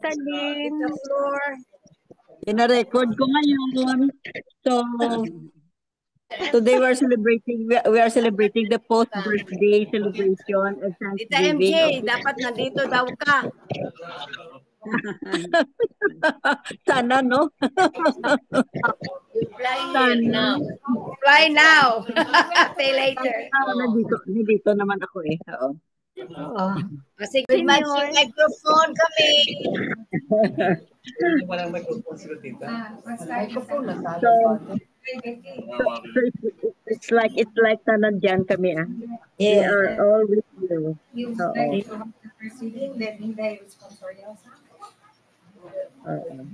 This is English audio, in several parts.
Salin. The floor. Ina-record ko ngayon. So, today we are celebrating the post-birthday celebration and Tita Thanksgiving. MJ, dapat nandito daw ka. Sana, no? You fly here now. Fly now. Say later. Nandito naman ako eh. Oo. Kasi With matching microphone kami. Walang microphone sila, tita. So, it's like nandiyan kami ah. We are all with you. Oo.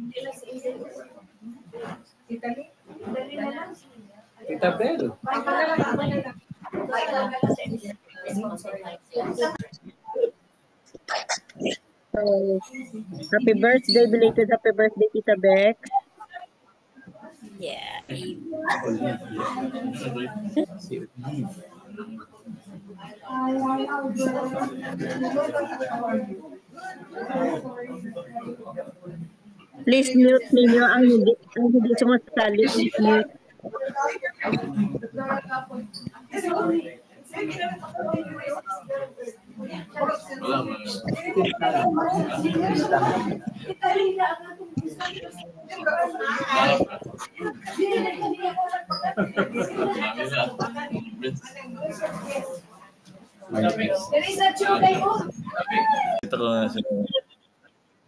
Tita Bel. So, happy birthday, belated happy birthday, Tita Beck. yeah. Please mute ninyo ang hindi sumasali. Please mute.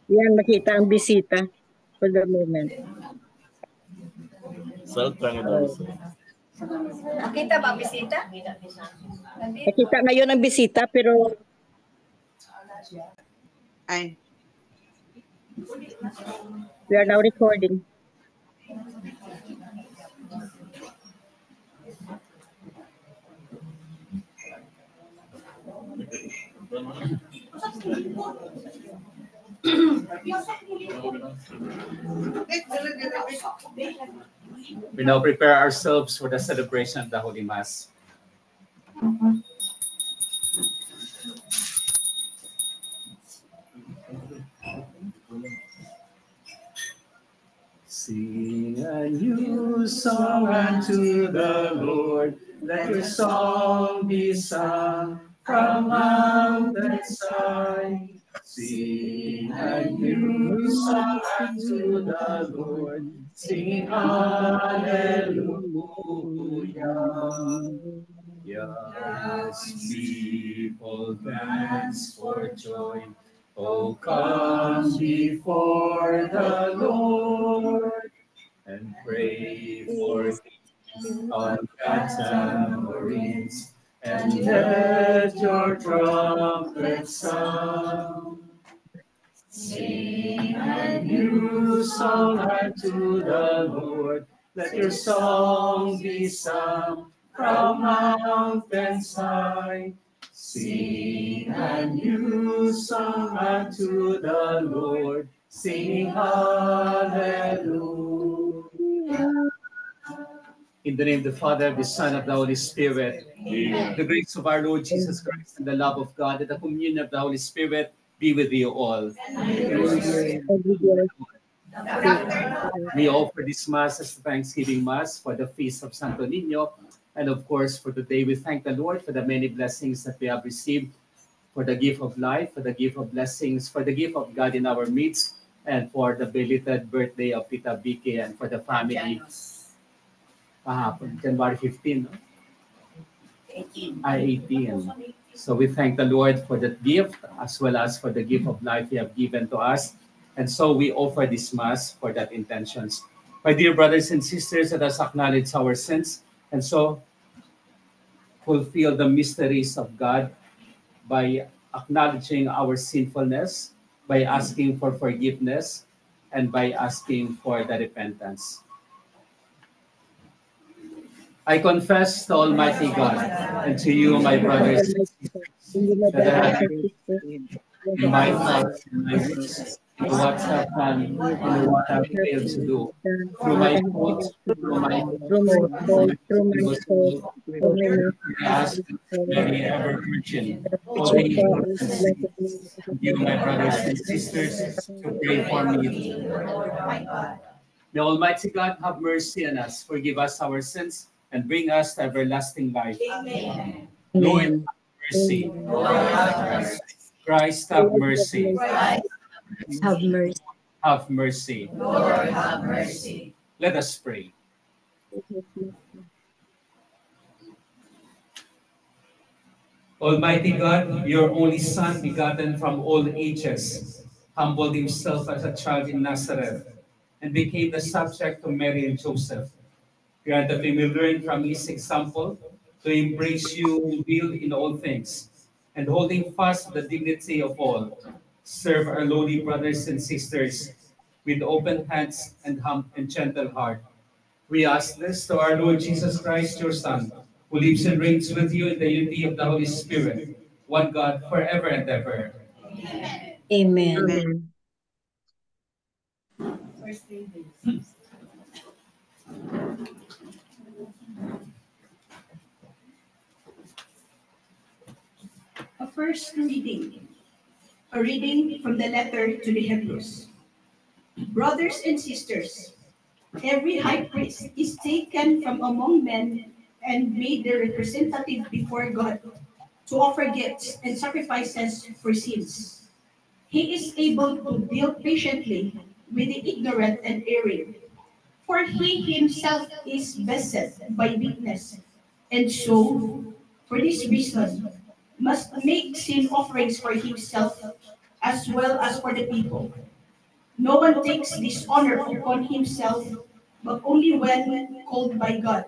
Yan, makita ang bisita for the moment. Nakita ba ang bisita? Nakita ngayon ang bisita pero we are now recording. We now prepare ourselves for the celebration of the Holy Mass. Sing a new song unto the Lord. Let your song be sung from mountainside. Sing a new song unto the Lord. Sing hallelujah. Yes, people dance for joy. Oh, come before the Lord and pray for him on tambourines, and let your trumpets sound. Sing a new song unto the Lord. Let your song be sung from mountainside. Sing a new song unto the Lord, singing hallelujah. In the name of the Father, the Son, of the Holy Spirit, the grace of our Lord Jesus Christ, and the love of God, and the communion of the Holy Spirit be with you all. We offer this Mass as the Thanksgiving Mass for the feast of Santo Niño. And of course, for today, we thank the Lord for the many blessings that we have received, for the gift of life, for the gift of blessings, for the gift of God in our midst, and for the belated birthday of Tita Vicky and for the family. January 15, no? 18. So we thank the Lord for that gift, as well as for the gift of life He have given to us. And so we offer this Mass for that intentions. My dear brothers and sisters, let us acknowledge our sins, and so fulfill the mysteries of God by acknowledging our sinfulness, by asking for forgiveness, and by asking for the repentance. I confess to Almighty God and to you, my brothers and sisters, that I have in my thoughts, in my words, in what I've done, in what I've failed to do. Through my fault, through my through my fault, through my was fault, through my I ask Mary, ever Virgin, all the angels, and you, my brothers and sisters, to pray for me. The Almighty God have mercy on us, forgive us our sins, and bring us to everlasting life. Lord, have mercy. Christ, have mercy. Have mercy. Have mercy. Let us pray. Almighty God, your only Son, begotten from all ages, humbled himself as a child in Nazareth and became the subject of Mary and Joseph. Grant that we may learn from his example to embrace you revealed in all things, and holding fast the dignity of all, serve our lowly brothers and sisters with open hands and gentle heart. We ask this to our Lord Jesus Christ, your Son, who lives and reigns with you in the unity of the Holy Spirit, one God, forever and ever. Amen. Amen. A first reading. A reading from the letter to the Hebrews. Brothers and sisters, every high priest is taken from among men and made their representative before God to offer gifts and sacrifices for sins. He is able to deal patiently with the ignorant and erring, for he himself is beset by weakness, and so, for this reason, must make sin offerings for himself as well as for the people. No one takes this honor upon himself, but only when called by God,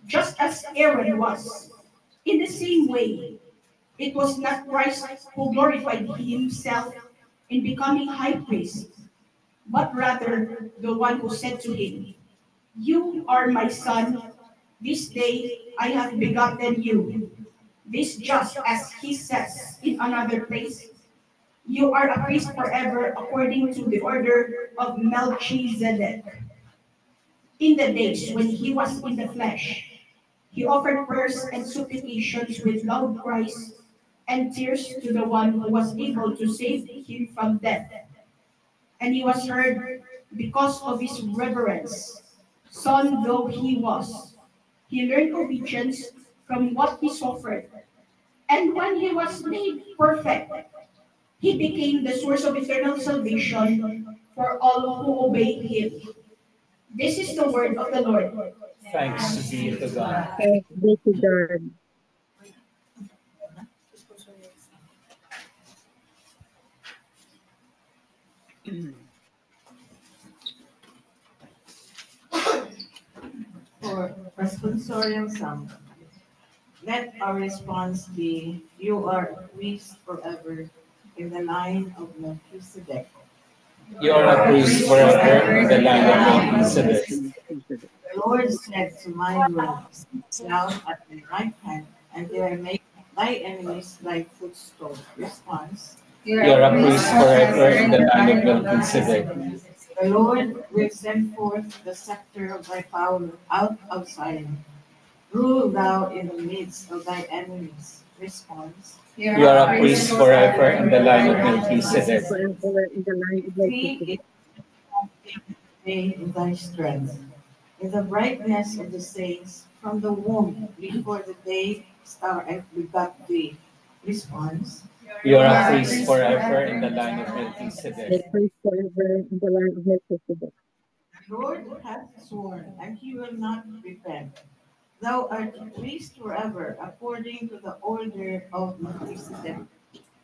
just as Aaron was. In the same way, it was not Christ who glorified himself in becoming high priest, but rather the one who said to him, "You are my son, this day I have begotten you." This just as he says in another place, "You are a priest forever according to the order of Melchizedek." In the days when he was in the flesh, he offered prayers and supplications with loud cries and tears to the one who was able to save him from death. And he was heard because of his reverence. Son though he was, he learned obedience from what he suffered. And when he was made perfect, he became the source of eternal salvation for all who obey him. This is the word of the Lord. Thanks be to God. Thanks be to God. For responsorial psalm, let our response be, "You are a priest forever in the line of Melchizedek." You are a priest forever in the line of Melchizedek. The Lord said to my Lord, "Sit down at my right hand until I make thy enemies thy footstool." Response, You are a priest forever in the line of Melchizedek. the Lord will send forth the scepter of thy power out of Zion. Rule thou in the midst of thy enemies. Response, You are a priest forever in the line of Melchizedek. Forever in the line of see Melchizedek. it in thy strength, in the brightness of the saints, from the womb before the day star I begot thee. Response, You are a priest forever in the line of Melchizedek. The priest forever in the line of Melchizedek. the Lord hath sworn, and he will not repent. Thou art a priest forever, according to the order of Melchizedek.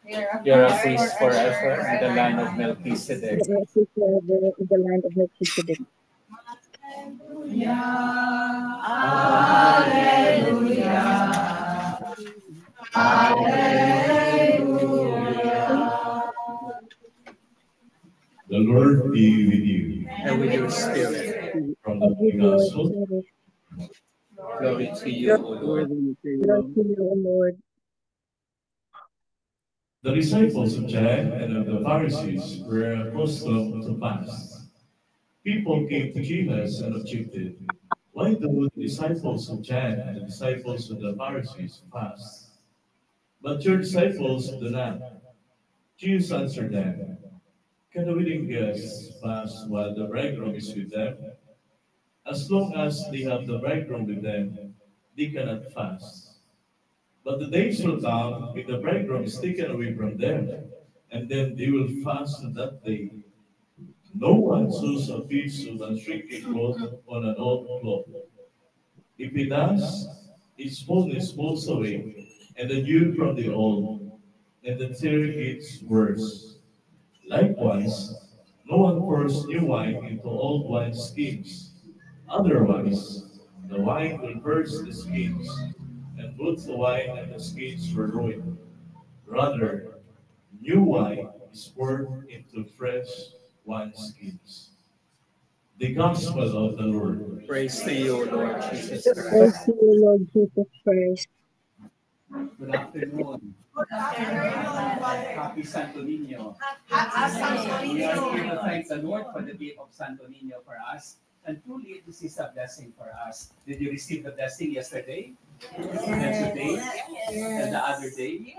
You are a priest forever in the line of Melchizedek. The priest forever in the line of Melchizedek. The Lord be with you. And with your spirit. From the And with Holy your Gospel spirit. Glory to you, O Lord. Lord, to you, O Lord. The disciples of John and of the Pharisees were accustomed to fast. People came to Jesus and objected, "Why do the disciples of John and the disciples of the Pharisees fast, but your disciples do not?" Jesus answered them, "Can the wedding guests fast while the bridegroom is with them? As long as they have the bridegroom with them, they cannot fast. But the days will come when the bridegroom is taken away from them, and then they will fast on that day. No one sews a piece of unshrinking cloth on an old cloth. If he does, its fullness falls away, and the dew from the old, and the tear gets worse. Likewise, no one pours new wine into old wineskins. Otherwise, the wine will burst the skins, and both the wine and the skins will ruin. Rather, new wine is poured into fresh wineskins. The Gospel of the Lord. Praise to you, Lord Jesus Praise Christ. to you, Lord Jesus Christ. Good afternoon. Happy Santo Niño. We are here to thank the Lord for the gift of Santo Niño for us. And truly, this is a blessing for us. Did you receive the blessing yesterday? And today? And the other day?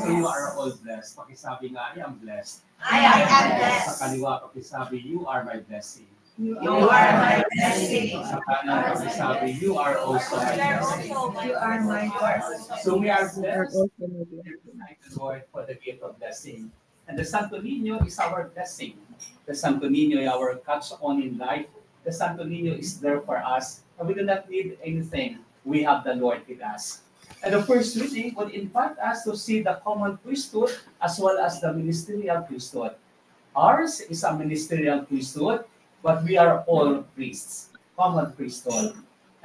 So you are all blessed. Pakisabi nga, I am blessed. I am blessed. Sa kaliwa, pakisabi, you are my blessing. You are my blessing. Sa kanan, pakisabi, you are also my blessing. You are my blessing. So we are We are blessed. also my blessed. Here to thank the Lord for the gift of blessing. And the Santo Niño is our blessing. The Santo Niño is our catch-on in life. The Santo Niño is there for us. And we do not need anything. We have the Lord with us. And the first reading would invite us to see the common priesthood as well as the ministerial priesthood. Ours is a ministerial priesthood, but we are all priests, common priesthood.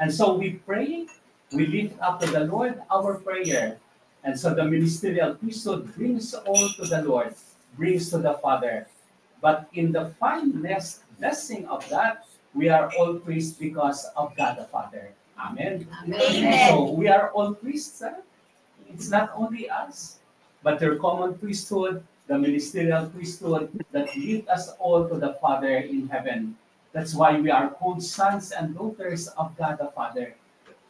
And so we pray, we lift up to the Lord our prayer. And so the ministerial priesthood brings all to the Lord, brings to the Father. But in the finest blessing of that, we are all priests because of God the Father. Amen. Amen. So we are all priests. It's not only us, but their common priesthood, the ministerial priesthood that lead us all to the Father in heaven. That's why we are called sons and daughters of God the Father.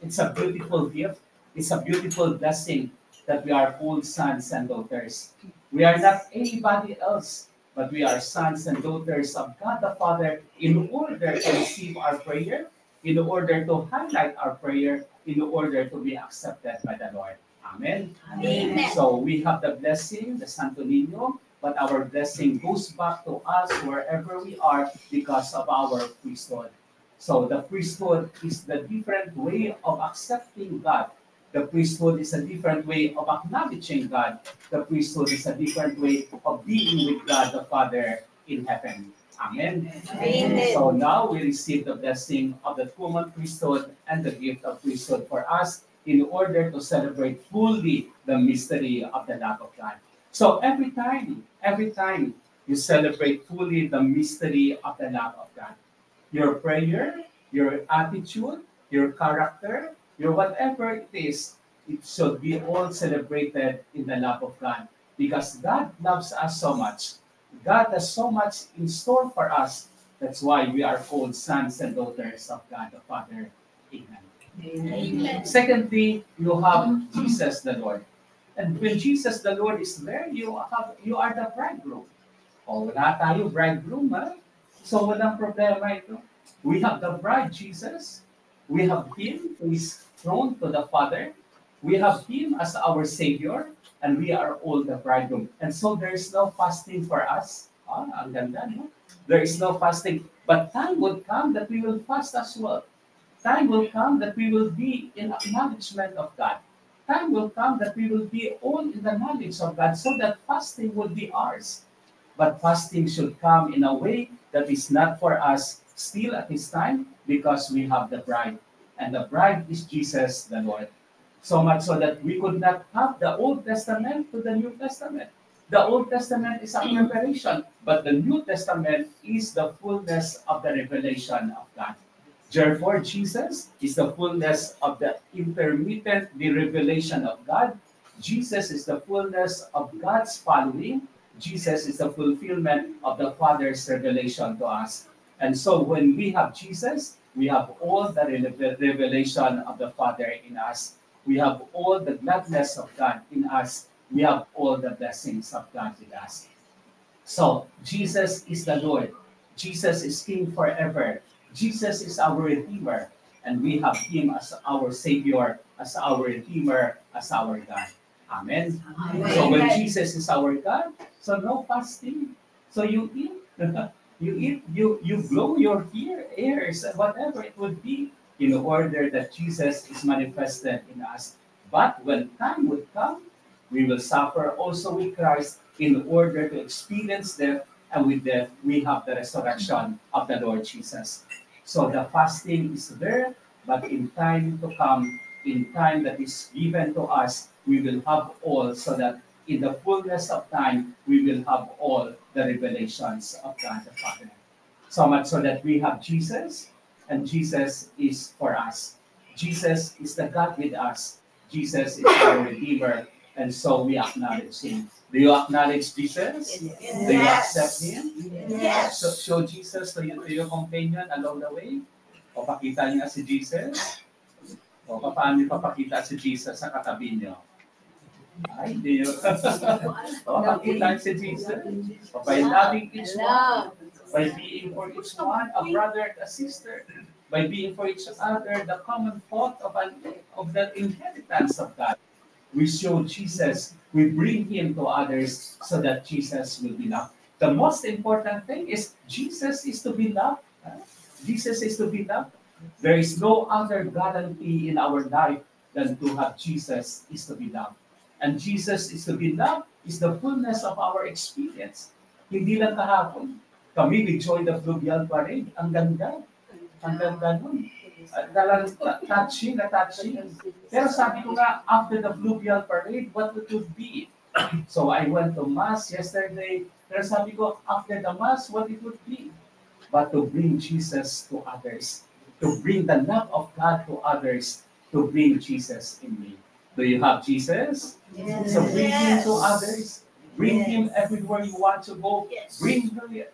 It's a beautiful gift. It's a beautiful blessing that we are called sons and daughters. We are not anybody else, but we are sons and daughters of God the Father in order to receive our prayer, in order to highlight our prayer, in order to be accepted by the Lord. Amen. Amen. So we have the blessing, the Santo Niño, but our blessing goes back to us wherever we are because of our priesthood. So the priesthood is the different way of accepting God. The priesthood is a different way of acknowledging God. The priesthood is a different way of being with God the Father in heaven. Amen. Amen. So now we receive the blessing of the common priesthood and the gift of priesthood for us in order to celebrate fully the mystery of the love of God. So every time you celebrate fully the mystery of the love of God, your prayer, your attitude, your character, your whatever it is, it should be all celebrated in the love of God. Because God loves us so much. God has so much in store for us. That's why we are called sons and daughters of God the Father. Amen. Amen. Secondly, you have Jesus the Lord. And when Jesus the Lord is there, you are the bridegroom. O wala tayo bridegroom, ha? So walang problema ito. We have the bride Jesus. We have Him who is thrown to the Father. We have Him as our Savior. And we are all the bridegroom. And so there is no fasting for us. Ang ganda, no? There is no fasting. But time would come that we will fast as well. Time will come that we will be in acknowledgement of God. Time will come that we will be all in the knowledge of God so that fasting will be ours. But fasting should come in a way that is not for us still at this time because we have the bride. And the bride is Jesus the Lord. So much so that we could not have the Old Testament to the New Testament. The Old Testament is a preparation, but the New Testament is the fullness of the revelation of God. Therefore, Jesus is the fullness of the intermittent revelation of God. Jesus is the fullness of God's following. Jesus is the fulfillment of the Father's revelation to us. And so when we have Jesus, we have all the revelation of the Father in us. We have all the gladness of God in us. We have all the blessings of God with us. So Jesus is the Lord. Jesus is King forever. Jesus is our Redeemer. And we have Him as our Savior, as our Redeemer, as our God. Amen. Amen. So when Jesus is our God, so no fasting. So you eat, you blow your ears, and whatever it would be, in order that Jesus is manifested in us. But when time would come, we will suffer also with Christ in order to experience death, and with death we have the resurrection of the Lord Jesus. So the fasting is there, but in time to come, in time that is given to us, we will have all, so that in the fullness of time, we will have all the revelations of God the Father. So much so that we have Jesus, and Jesus is for us. Jesus is the God with us. Jesus is our Redeemer, and so we acknowledge Him. Do you acknowledge Jesus? Yes. Do you accept Him? Yes. So, show Jesus to your companion along the way. O pakita niya si Jesus. O paano niyo papakita si Jesus sa katabi niyo? Ay, hindi nyo. O pakita niyo si Jesus. O by loving each one. By being for each one a brother and a sister. By being for each other the common thought of the inheritance of God. We show Jesus, we bring Him to others so that Jesus will be loved. The most important thing is Jesus is to be loved. Jesus is to be loved. There is no other guarantee in our life than to have Jesus is to be loved. And Jesus is to be loved is the fullness of our experience. Hindi lang kahapon. Kami, we joined the Fluvial Parade. Ang ganda. Ang ganda nun. Talagang touching. Pero sabi ko nga, after the Fluvial Parade, what it would be? So I went to Mass yesterday. Pero sabi ko, after the Mass, what it would be? But to bring Jesus to others. To bring the love of God to others. To bring Jesus in me. Do you have Jesus? Yes. So bring Him to others. Bring Him everywhere you want to go. Bring Him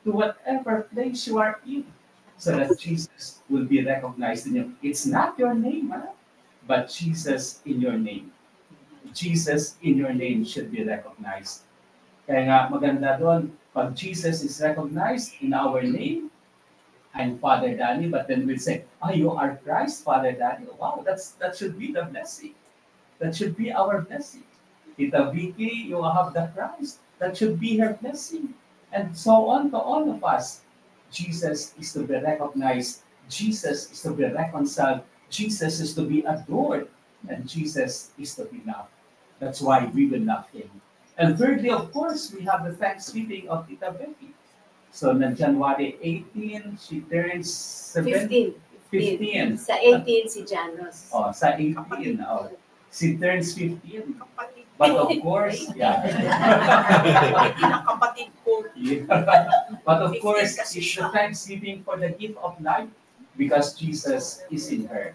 to whatever place you are in, so that Jesus will be recognized in you. It's not your name, but Jesus in your name. Jesus in your name should be recognized. Kaya nga maganda doon, pag Jesus is recognized in our name, I'm Father Danny, but then we'll say, you are Christ, Father Danny. Wow, that should be the blessing. That should be our blessing. Tita Vicky, you have the Christ. That should be her blessing. And so on to all of us. Jesus is to be recognized. Jesus is to be reconciled. Jesus is to be adored. And Jesus is to be loved. That's why we will love Him. And thirdly, of course, we have the Thanksgiving of Tita Vicky. So, on January 18, she turns 15. 15. Sa 18 si Janos. Oh, sa 18. Oh. She turns 15. But of course, yeah. Kapatid ko. Yeah. But of course, it's the thanksgiving for the gift of life because Jesus is in her.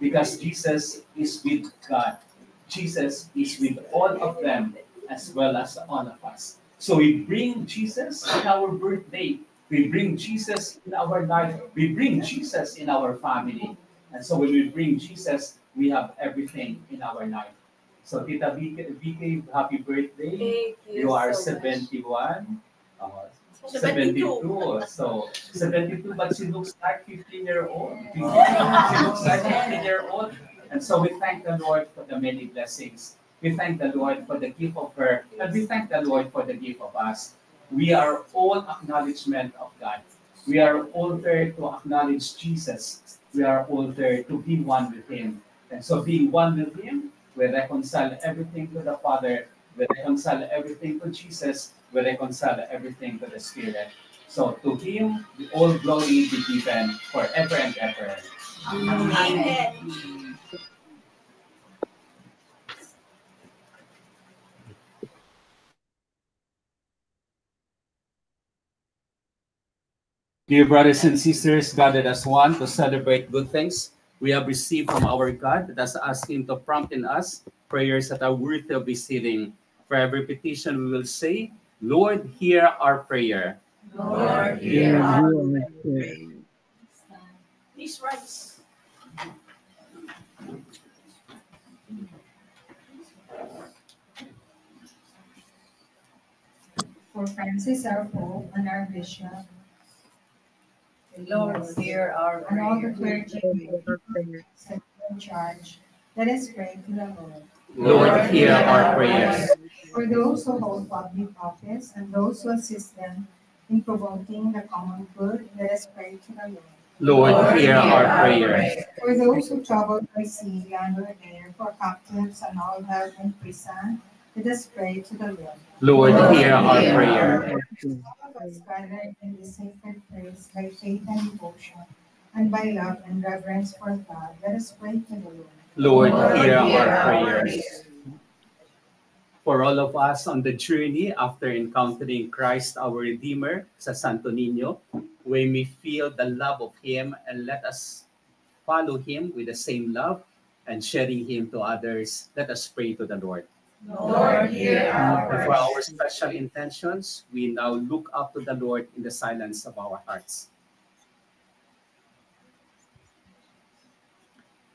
Because Jesus is with God. Jesus is with all of them as well as all of us. So we bring Jesus in our birthday. We bring Jesus in our life. We bring Jesus in our family. And so when we bring Jesus, we have everything in our life. So Tita VK, happy birthday. Thank You are so 71. 72. So 72, but she looks like 15-year-old. She looks like 15-year-old. And so we thank the Lord for the many blessings. We thank the Lord for the gift of her. And we thank the Lord for the gift of us. We are all acknowledgement of God. We are all there to acknowledge Jesus. We are all there to be one with Him. And so being one with Him, we reconcile everything to the Father. We reconcile everything to Jesus. We reconcile everything to the Spirit. So to Him, the all glory be given forever and ever. Amen. Dear brothers and sisters, gathered as one to celebrate good things we have received from our God. Let us ask Him to prompt in us prayers that are worthy of receiving. For every petition we will say, Lord, hear our prayer. Lord, Hear hear our our prayer. Please rise. For Francis, our Pope, and our Bishop, Lord, hear our and all the prayer. clergy set in charge, let us pray to the Lord. Lord, hear our prayers. For those who hold public office and those who assist them in promoting the common good, let us pray to the Lord. Lord, hear our prayers. For those who travel by sea, land, or air, for captives and all held in prison, let us pray to the Lord. Lord, hear our prayer. All of us gathered in this sacred place by faith and devotion, and by love and reverence for God, let us pray to the Lord. Lord, hear our prayers. For all of us on the journey after encountering Christ our Redeemer sa Santo Niño, we may feel the love of Him and let us follow Him with the same love and sharing Him to others. Let us pray to the Lord. Lord, hear our And for prayer. our special intentions, we now look up to the Lord in the silence of our hearts.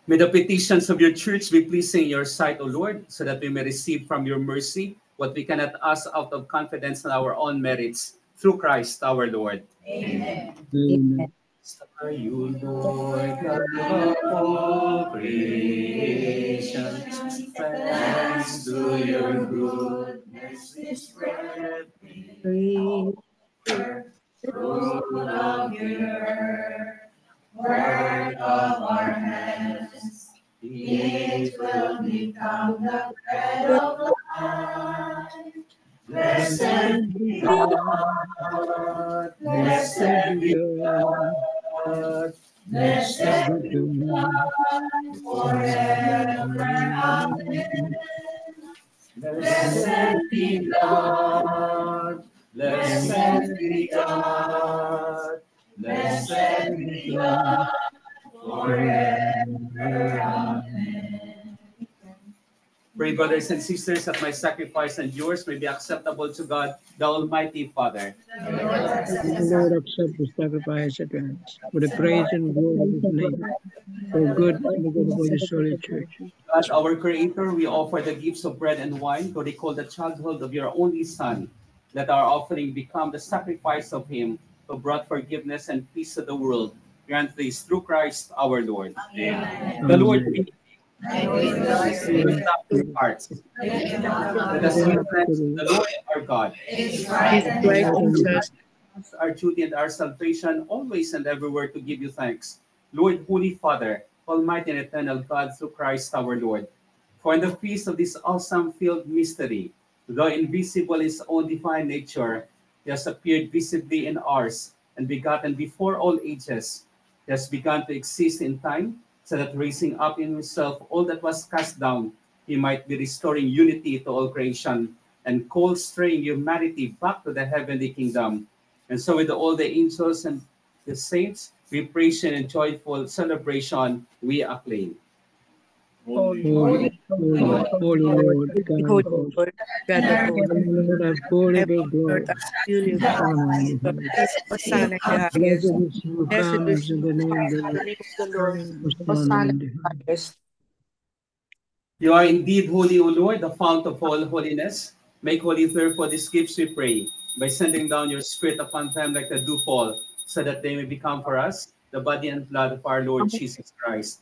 May the petitions of your church be pleasing in your sight, O Lord, so that we may receive from your mercy what we cannot ask out of confidence in our own merits, through Christ our Lord. Amen. Amen. Are you, Lord, God of all creation? Thanks to your goodness is spread. Praise Fruit of your earth, work of our hands, it will become the bread of life. Blessed be be God. God, blessed Blessed be be God. God, blessed be God forever. Amen. Blessed be God, blessed be God, blessed be God forever. Amen. Pray, brothers and sisters, that my sacrifice and yours may be acceptable to God, the Almighty Father. May the Lord accept the sacrifice at once for the praise and glory of His name, for good and the good of all His holy church. God, our Creator, we offer the gifts of bread and wine to recall the childhood of your only Son. Let our offering become the sacrifice of Him who brought forgiveness and peace to the world. Grant this through Christ our Lord. Amen. The Lord be And with your spirit, with our hearts. Let us give thanks to the Lord our God. it is right and Right and just. just. Our duty and our salvation, always and everywhere to give you thanks. Lord, Holy Father, Almighty and eternal God, through Christ our Lord. For in the feast of this awesome filled mystery, though invisible in his own divine nature, he has appeared visibly in ours and begotten before all ages. He has begun to exist in time, so that raising up in himself all that was cast down, he might be restoring unity to all creation and cold straying humanity back to the heavenly kingdom. And so with all the angels and the saints, we praise you in joyful celebration, we acclaim. Holy, holy, holy Lord, God Holy of hosts. Lord, God of hosts, Holy Lord, have fully heaven be and glory, earth are filled with honor, and God. praise. Hosanna in the Blessed highest. is he who Blessed comes is in the name of the the Lord. name of the Lord. Hosanna Hosanna in in the the highest. highest. You are indeed holy, O Lord, the fount of all holiness. Make holy therefore these gifts, we pray, by sending down your Spirit upon them like the dewfall, so that they may become for us the body and blood of our Lord Jesus Christ.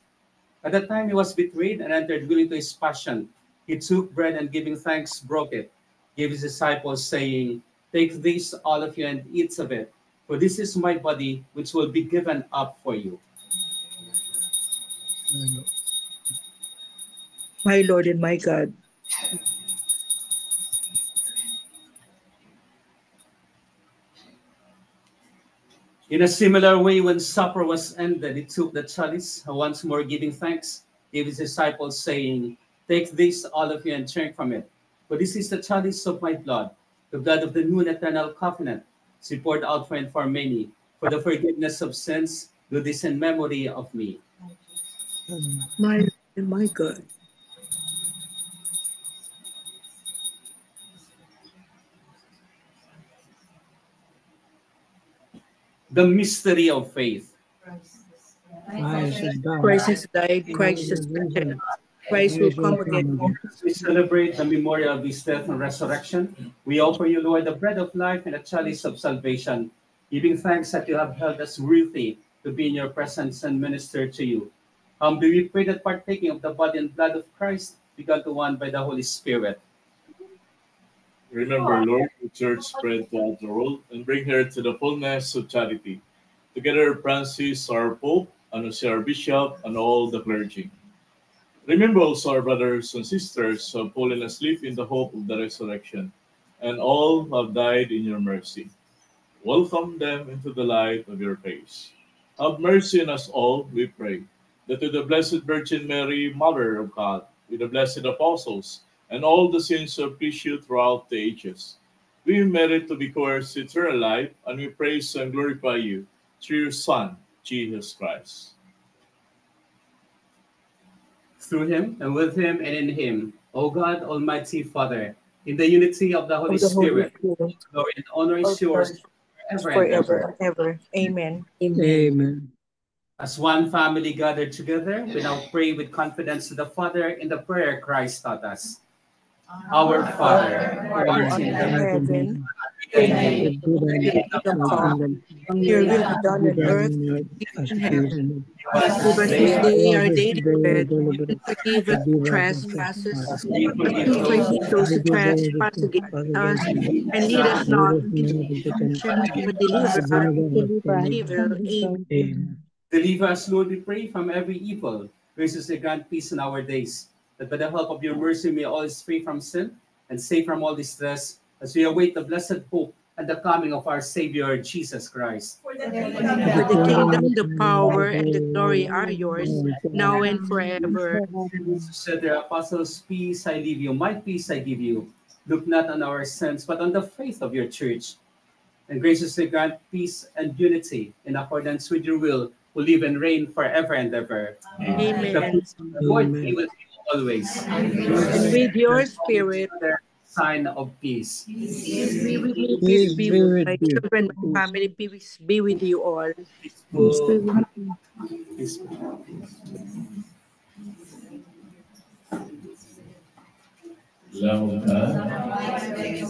At the time he was betrayed and entered willingly to his passion, he took bread and giving thanks, broke it, gave his disciples, saying, Take this, all of you, and eat of it, for this is my body, which will be given up for you. My Lord and my God, In a similar way, when supper was ended, he took the chalice, once more giving thanks, gave his disciples, saying, Take this, all of you, and drink from it. For this is the chalice of my blood, the blood of the new and eternal covenant, to be poured out for and for many, for the forgiveness of sins. Do this in memory of me. My Lord and my God. The mystery of faith. Christ has died. Christ has died, Christ has risen, Christ will come again. As we celebrate the memorial of his death and resurrection, we offer you, Lord, the bread of life and the chalice of salvation, giving thanks that you have held us worthy to be in your presence and minister to you. Do we pray that partaking of the body and blood of Christ, begun to one by the Holy Spirit. Remember, Lord, the church spread throughout the world and bring her to the fullness of charity. Together, Francis, our Pope, and Jose, our Bishop, and all the clergy. Remember also our brothers and sisters who have fallen asleep in the hope of the resurrection, and all who have died in your mercy. Welcome them into the light of your face. Have mercy on us all, we pray, that with the Blessed Virgin Mary, Mother of God, with the blessed apostles, and all the saints who have pleased you throughout the ages, we merit to be coerced eternal life, and we praise and glorify you through your Son, Jesus Christ. Through him, and with him, and in him, O God, Almighty Father, in the unity of the Holy Of the Holy Spirit, Spirit, glory and honor is all yours times, forever and forever ever. and ever. Amen. Amen. As one family gathered together, we now pray with confidence to the Father in the prayer Christ taught us. Our Father, who Who art art in in heaven, heaven, thy hallowed name, Let good be and your kingdom my come. kingdom Your will be done be on done earth on earth as as in it is heaven. in heaven. give us Give this us day this our day Give us our this daily day our bread, daily bread. and forgive us Forgive us our trespasses, trespasses. we as forgive we those forgive who those who Forgive those who trespass against trespass against us, us. and lead us Lead not us into not into temptation, temptation, but deliver but us deliver us from from evil. evil. Amen. Amen. deliver us, Lord, we pray, from every evil. Graciously grant peace in our days, that by the help of your mercy we may always free from sin and safe from all distress, as we await the blessed hope and the coming of our Savior, Jesus Christ. For the For The the kingdom, kingdom, kingdom, the the power, the power, and the glory, glory are yours, and now forever. and forever. Said the apostles, peace I leave you, my peace I give you. Look not on our sins, but on the faith of your church. And graciously grant peace and unity in accordance with your will, who live and reign forever and ever. The Amen. peace of the Lord be Amen. with you always. And with your spirit, Sign of peace. may peace Peace be be with with my you. children, my Peace. family, peace be with you all. Peaceful. Peace. Lamb of God,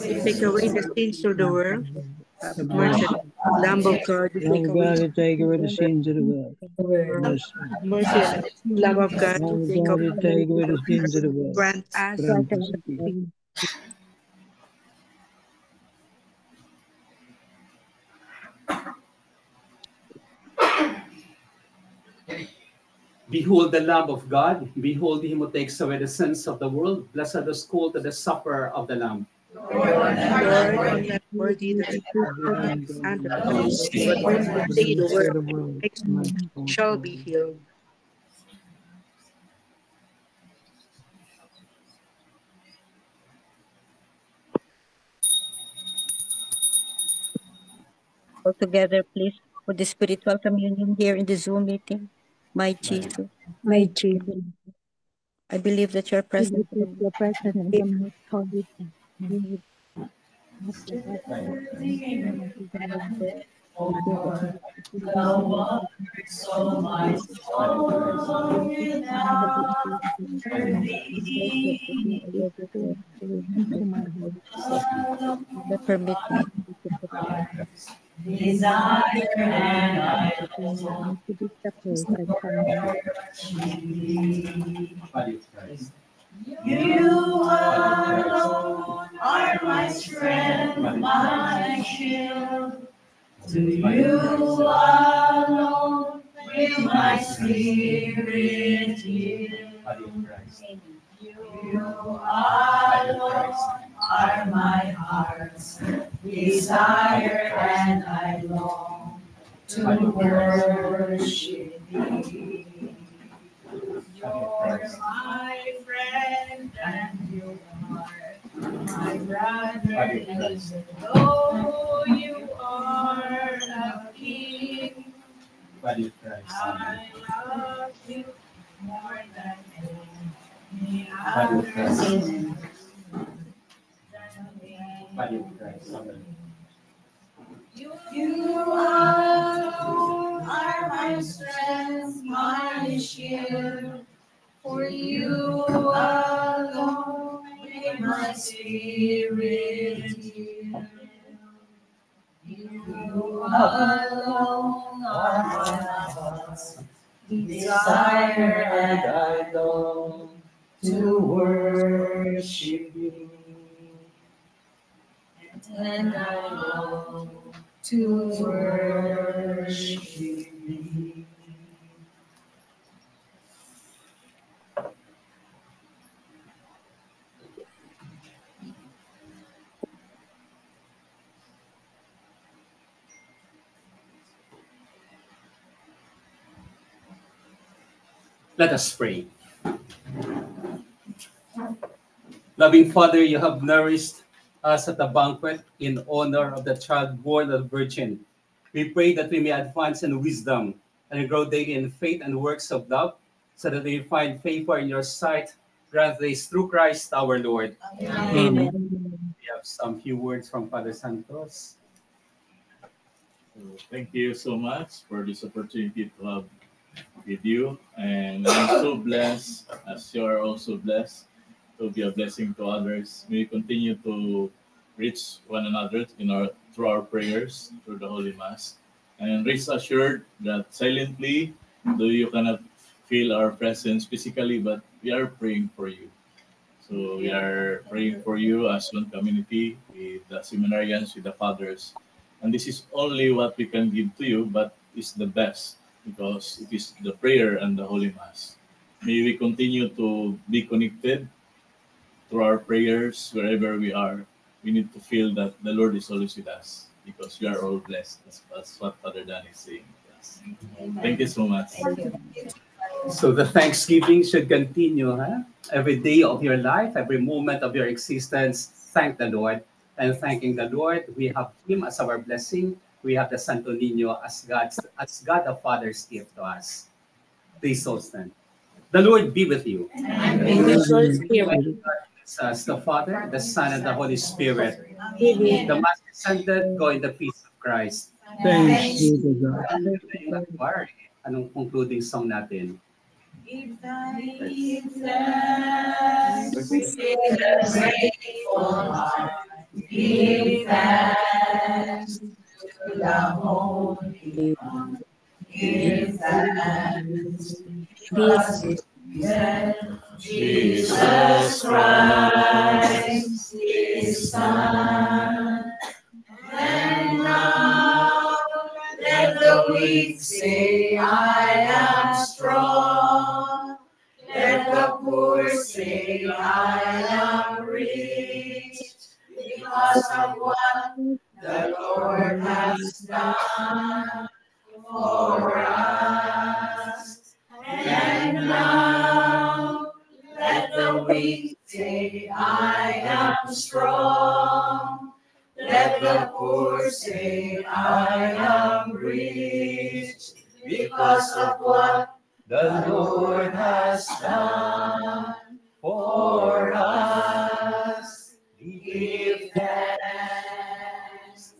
You take away the sins of the world. Have Have mercy. mercy. Lamb of God, you Lamb take of away God, the you take away the sins of the world. Mercy. have mercy on us. Lamb of God, you Lamb of take God, away you the take sins away of the the sins of the world. world. Grant us Grant us peace. Behold the Lamb of God. Behold him who takes away the sins of the world. Blessed the school to the supper of the Lamb. Lord, I'm not worthy that you are under the cross, but only say the word, my soul shall be healed. All together, please, for the spiritual communion here in the Zoom meeting. My Jesus, My Jesus, I believe that you are we present. visit your presence in the most holy place. After that, we give the So my soul will into my heart. But permit me. desire and I To be separated from you. Body of Christ. You alone are my strength, my shield. To you alone will my spirit yield. Body of Christ. You alone are my heart's desire, and I long to worship thee. You're my friend and you are my brother, even though you are a king. Body of Christ. I love you more than Body of Christ. any Body of Christ. You alone are my strength, my shield. For you alone make my spirit yield. You alone are my heart's desire, and I long to worship you. And I long to worship you. Let us pray. Loving Father, you have nourished us at the banquet in honor of the child born of the Virgin. We pray that we may advance in wisdom and grow daily in faith and works of love, so that we find favor in your sight. Grant this through Christ our Lord. Amen. We have some few words from Father Santos. Thank you so much for this opportunity to have with you. And I'm so blessed, as you are also blessed, to be a blessing to others. May we continue to reach one another through our prayers, through the Holy Mass. And rest assured that silently, though you cannot feel our presence physically, but we are praying for you. So we are praying for you as one community with the seminarians, with the fathers. And this is only what we can give to you, but it's the best because it is the prayer and the Holy Mass. May we continue to be connected through our prayers wherever we are. We need to feel that the Lord is always with us because we are all blessed. That's what Father Dan is saying. Yes. Thank you so much. So the thanksgiving should continue, huh? Every day of your life, every moment of your existence, thank the Lord. And thanking the Lord, we have Him as our blessing. We have the Santo Niño as God the Father's gift to us. Please so stand. The Lord be with you. And with your spirit. As the Father, the Son, and the Holy Spirit. Amen. The Mass is ended. Go in the peace of Christ. Thanks be to God. Anong concluding song natin? Give thanks with a grateful heart. Give thanks to the Holy One. Give thanks because Jesus Christ is Son. And now let the weak say, I am strong. Let the poor say, I am rich. Because of what the Lord has done for us. And now let the weak say, I am strong. Let the poor say, I am rich, because of what the Lord has done for us. Give thanks.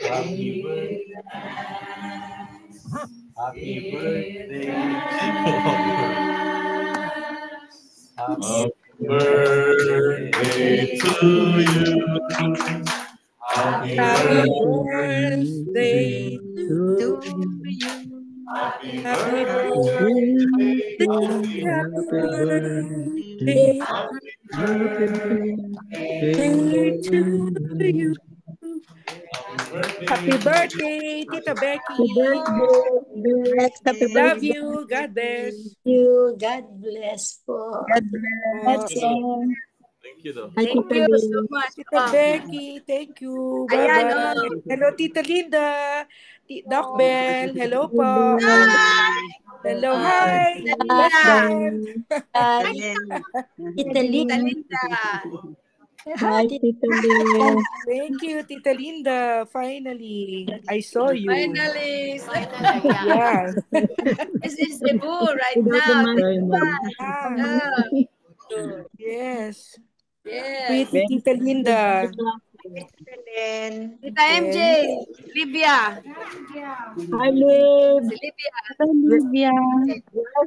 Happy Give thanks. Happy birthday. Happy birthday to you. Happy Happy birthday. birthday to you. Happy Happy birthday. birthday. Happy Happy birthday. birthday Happy to birthday. you. Happy birthday. Happy birthday, Tita Becky. Happy birthday. Happy Love birthday. you. God bless. You, God bless po. God bless. Oh. Thank you, though. Hi, Thank Tita you so Liz. much Tita po. Becky, thank you. Ayan, Bye-bye. oh. Hello, Tita Linda. Doc Bell, hello po. Hi! Hello, hi. Best Linda. friend. Bye. Hi, Italy. Tita Linda. Hi, Tita Lynn. Thank you, Tita Linda. Finally, I saw you. Finally. Yes. It's in Cebu right Without the now. mask. Yeah. Yes. Yes. Pretty Tita Linda. Tita MJ, Libya. Hi, Lib. Si Libya. Olivia.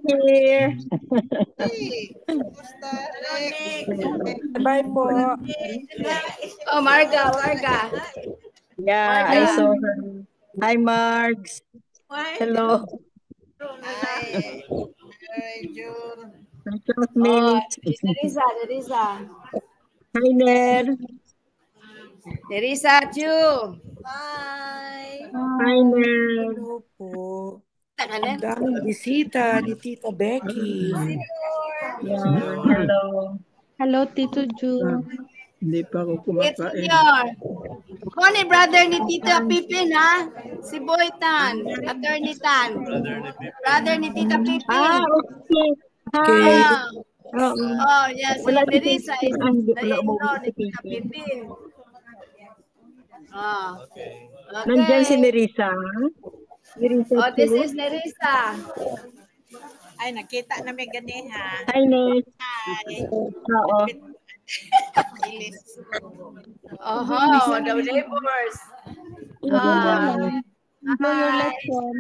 You're here. Bye po. Oh, Marga. Yeah, I Marga. saw her. Hi, Marks. Hello. Hi. My Oh, classmate. Teresa. Hi, Ner. Teresa, Chu. Hi. Hi, Ner. Hello po. Tangalan. Ang daming bisita ni Tita Becky. Yeah, hello. Hello, Tito Ju. Hindi pa ako It's kumakain. senior. Ako ni brother ni Tita Pipin, ha? Si Boy Tan, Attorney Tan. Brother ni Tita Pipin. Ah, okay. Okay. Hi. Ah. Oh, yes. Si Wala si Nerissa is hindi the pala in-law umuwi ni si Tita Pipi. Pipin. Ah. Nandyan si Okay. Nerissa. Nerissa Oh, this too. is Nerissa. Ay, nakita namin ganiha. Hi, Nes. Hi. Oo. Ilis. Oh, the neighbors. Ah. Enjoy your Hi. lesson.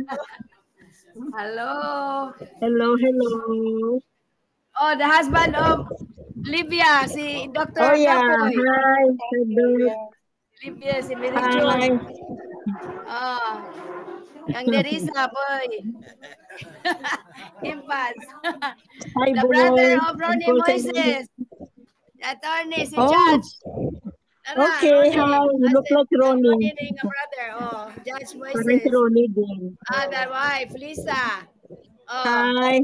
Hello. Hello. Oh, the husband of Livia, si Dr. Oh, yeah. Kapoy. Hi. Hello. Livia, si Mary Hi. June. Ah. Yang Nerissa, boy. Impas. Hi, The boy. brother of Ronnie Uncle Moises. The attorney, si Oh. Judge. Tara, Okay, Ronnie. hi. You look like Ronnie. Ronnie na yung brother. Oh, Judge Parang si Moises. Ronnie din. The wife, Lisa. Oh. Hi.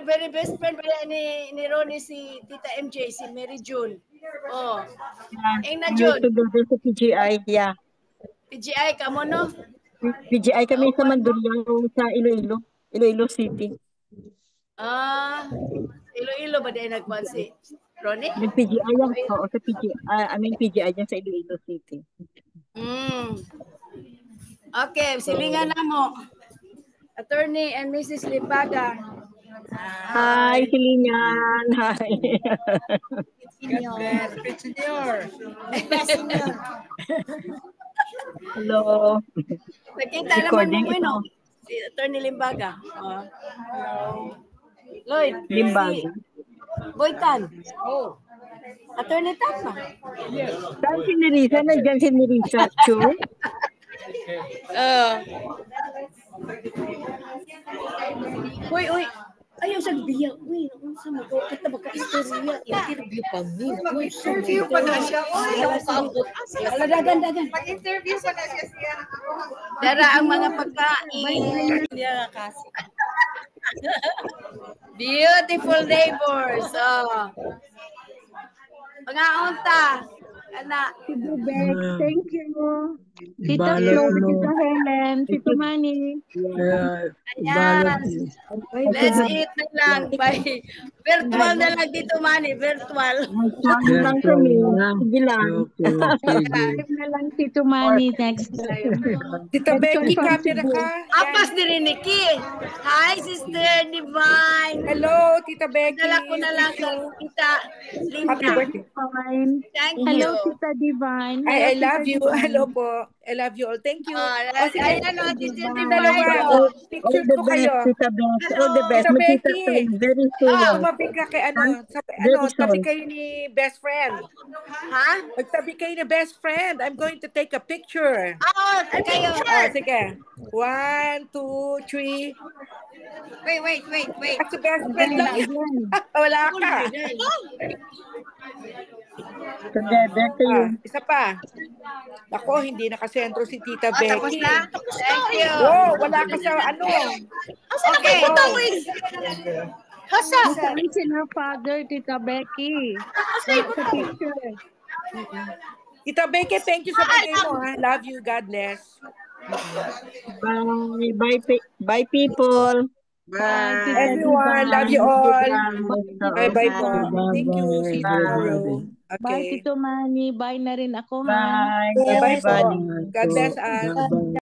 Very best friend pala ni Ronnie si Tita MJ, si Mary June. Oh. Ing na We're June. together sa PGI. Yeah. PGI ka mo, no? PGI kami sa Mandurriang sa Iloilo. Iloilo City. Ah, Iloilo ba dahil nagkuhan si Ronnie? Nag-PGI yan. Oo, sa PGI. PGI dyan sa Iloilo City. Okay, silingan na mo. Attorney and Mrs. Limbaga. Hi, Silingan. Hi. Hello. Nakita Recording naman mo, ito. si Attorney Limbaga. Lloyd. Limbaga. Boytan. Oh. Attorney Tan ba? Saan si Nerissa? Nandyan si Nerissa, Chu? Uy. Ayaw sa biya. Uy, naunsa mo ko. Kita magka-istorya. Interview pa mo. Uy, Interview pa na siya. Uy, ako kaabot. Wala, dagan. Mag-interview pa na siya. Dara ang mga pagkain. Niya kasi. Beautiful neighbors. Oh. Mga unta. Anak. Tito Beck, thank you. Tita Balot Flo, mo. Tita Helen, Tito Manny. Balot mo. Let's eat na lang by virtual na lang dito, Manny. Virtual. Ano lang kami. Sige lang. Okay. Live na lang Tito Manny next time. Tita Becky, camera ka. Apas din ni Nikki. Hi, Sister Divine. Hello, Tita Becky. Dala ko na lang sa Tita Happy Linda. birthday. Fine. Thank Hello, you. Tita Divine. I Hello, love Tita you. Divine. Hello po. I love you all. Thank you. Sige, Ayan o, Sister yung Divine. dalawa. Oh. Picture All the ko best, kayo. Tita Beth. All the best. Tita Magkita Becky. tayo very soon. Tumabi ka kay Very tabi soon. kayo ni best friend. Ha? Magtabi kayo ni best friend. I'm going to take a picture. Oo, kayo. Sige. 1, 2, 3. Wait. Si best friend lang. Wala ka. Together tayo. Isa pa. Ako, hindi nakasentro si Tita Tapos Becky. na? Thank you. Oh, wala ka sa ano. Okay. Thanks in her father, Tita Becky. Sa picture. Tita Becky, thank you sa bigay mo. Ha? Love you. God bless. Bye, people. Bye. Everyone, love you all. Bye-bye po. Thank you. See you Bye, tomorrow. Bye, Okay. Tito Manny. Bye na rin ako, ha? Bye, Bye po. everybody. God bless us. Bye-bye.